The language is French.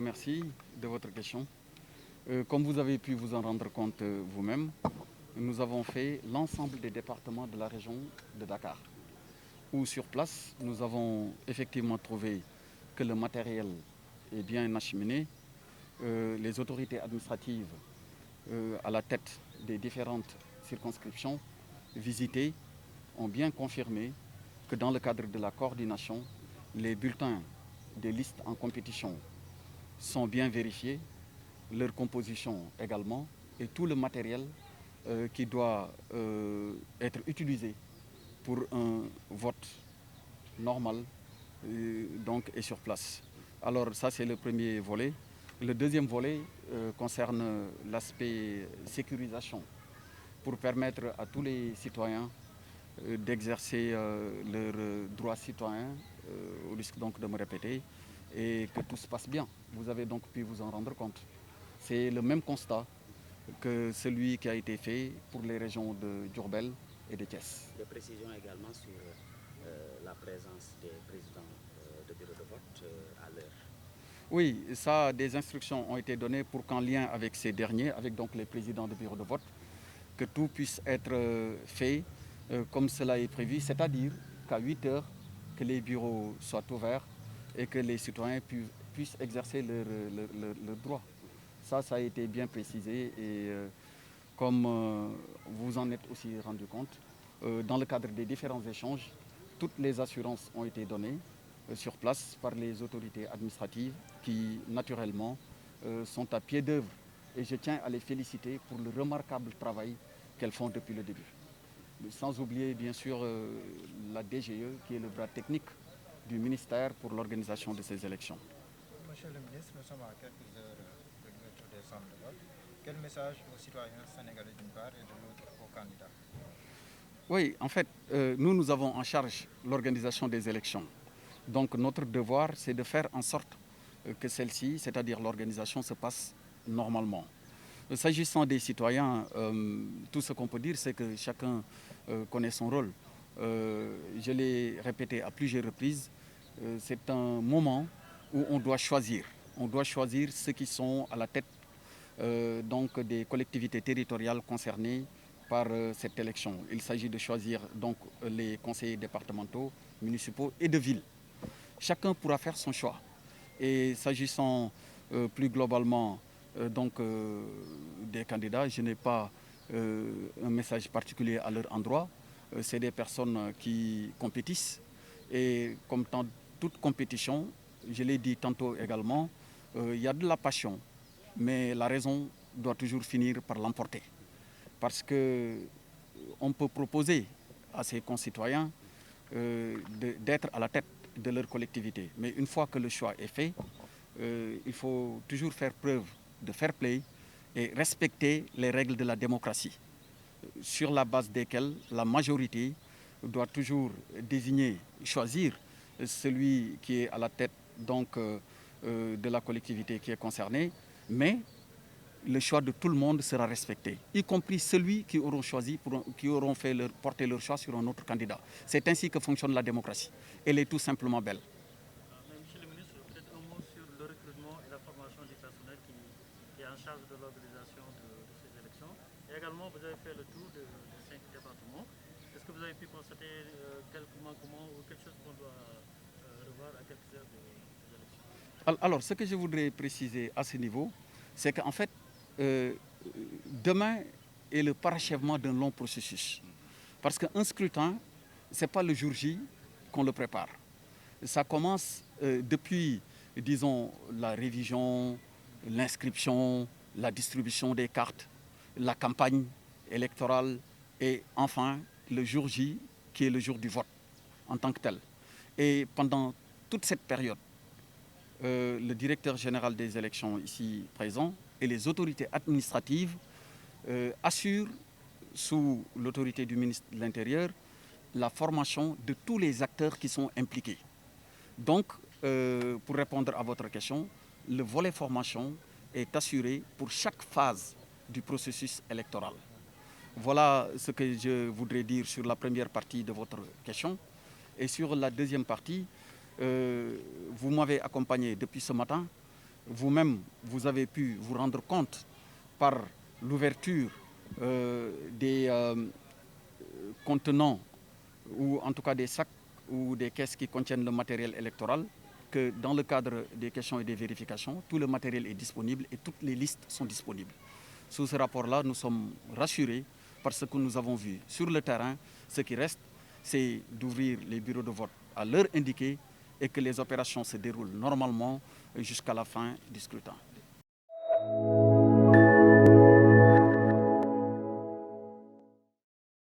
remercie de votre question. Comme vous avez pu vous en rendre compte vous-même, nous avons fait l'ensemble des départements de la région de Dakar, où sur place, nous avons effectivement trouvé que le matériel est bien acheminé. Les autorités administratives à la tête des différentes circonscriptions visitées ont bien confirmé que dans le cadre de la coordination, les bulletins des listes en compétition sont bien vérifiés, leur composition également, et tout le matériel qui doit être utilisé pour un vote normal donc est sur place. Alors ça c'est le premier volet. Le deuxième volet concerne l'aspect sécurisation pour permettre à tous les citoyens d'exercer leurs droits citoyens, au risque donc de me répéter, et que tout se passe bien. Vous avez donc pu vous en rendre compte. C'est le même constat que celui qui a été fait pour les régions de Diourbel et de Thiès. Des précisions également sur la présence des présidents de bureau de vote à l'heure. Oui, ça, des instructions ont été données pour qu'en lien avec ces derniers, avec donc les présidents de bureau de vote, que tout puisse être fait comme cela est prévu, c'est-à-dire qu'à 8 heures, que les bureaux soient ouverts et que les citoyens puissent exercer leurs droits. Ça a été bien précisé et comme vous en êtes aussi rendu compte, dans le cadre des différents échanges, toutes les assurances ont été données sur place par les autorités administratives qui, naturellement, sont à pied d'œuvre. Et je tiens à les féliciter pour le remarquable travail qu'elles font depuis le début. Sans oublier, bien sûr, la DGE, qui est le bras technique du ministère pour l'organisation de ces élections. Monsieur le ministre, nous sommes à quelques heures de l'ouverture des centres de vote. Quel message aux citoyens sénégalais d'une part et de l'autre aux candidats? Oui, en fait, nous avons en charge l'organisation des élections. Donc notre devoir, c'est de faire en sorte que celle-ci, c'est-à-dire l'organisation, se passe normalement. S'agissant des citoyens, tout ce qu'on peut dire, c'est que chacun connaît son rôle. Je l'ai répété à plusieurs reprises, c'est un moment où on doit choisir. On doit choisir ceux qui sont à la tête donc des collectivités territoriales concernées par cette élection. Il s'agit de choisir donc les conseillers départementaux, municipaux et de ville. Chacun pourra faire son choix. Et s'agissant plus globalement des candidats, je n'ai pas un message particulier à leur endroit. C'est des personnes qui compétissent. Et comme dans toute compétition, je l'ai dit tantôt également, il y a de la passion, mais la raison doit toujours finir par l'emporter. Parce qu'on peut proposer à ses concitoyens d'être à la tête de leur collectivité. Mais une fois que le choix est fait, il faut toujours faire preuve de fair play et respecter les règles de la démocratie, sur la base desquelles la majorité doit toujours désigner, choisir celui qui est à la tête donc, de la collectivité qui est concernée, mais le choix de tout le monde sera respecté, y compris celui qui auront choisi, qui auront porté leur choix sur un autre candidat. C'est ainsi que fonctionne la démocratie. Elle est tout simplement belle. Monsieur le ministre, peut-être un mot sur le recrutement et la formation du personnel qui est en charge de l'organisation de ces élections. Et également, vous avez fait le tour de 5 départements. Est-ce que vous avez pu constater quelques manquements ou quelque chose qu'on doit revoir à quelques heures des élections? Alors, ce que je voudrais préciser à ce niveau, c'est qu'en fait, demain est le parachèvement d'un long processus. Parce qu'un scrutin, ce n'est pas le jour J qu'on le prépare. Ça commence depuis, disons, la révision, l'inscription, la distribution des cartes, la campagne électorale et enfin le jour J qui est le jour du vote en tant que tel. Et pendant toute cette période, le directeur général des élections ici présent et les autorités administratives assurent sous l'autorité du ministre de l'Intérieur la formation de tous les acteurs qui sont impliqués. Donc, pour répondre à votre question, le volet formation est assuré pour chaque phase du processus électoral. Voilà ce que je voudrais dire sur la première partie de votre question. Et sur la deuxième partie, vous m'avez accompagné depuis ce matin vous-même, vous avez pu vous rendre compte par l'ouverture des contenants, ou en tout cas des sacs ou des caisses qui contiennent le matériel électoral, que dans le cadre des questions et des vérifications, tout le matériel est disponible et toutes les listes sont disponibles. Sous ce rapport-là, nous sommes rassurés par ce que nous avons vu sur le terrain. Ce qui reste, c'est d'ouvrir les bureaux de vote à l'heure indiquée et que les opérations se déroulent normalement jusqu'à la fin du scrutin.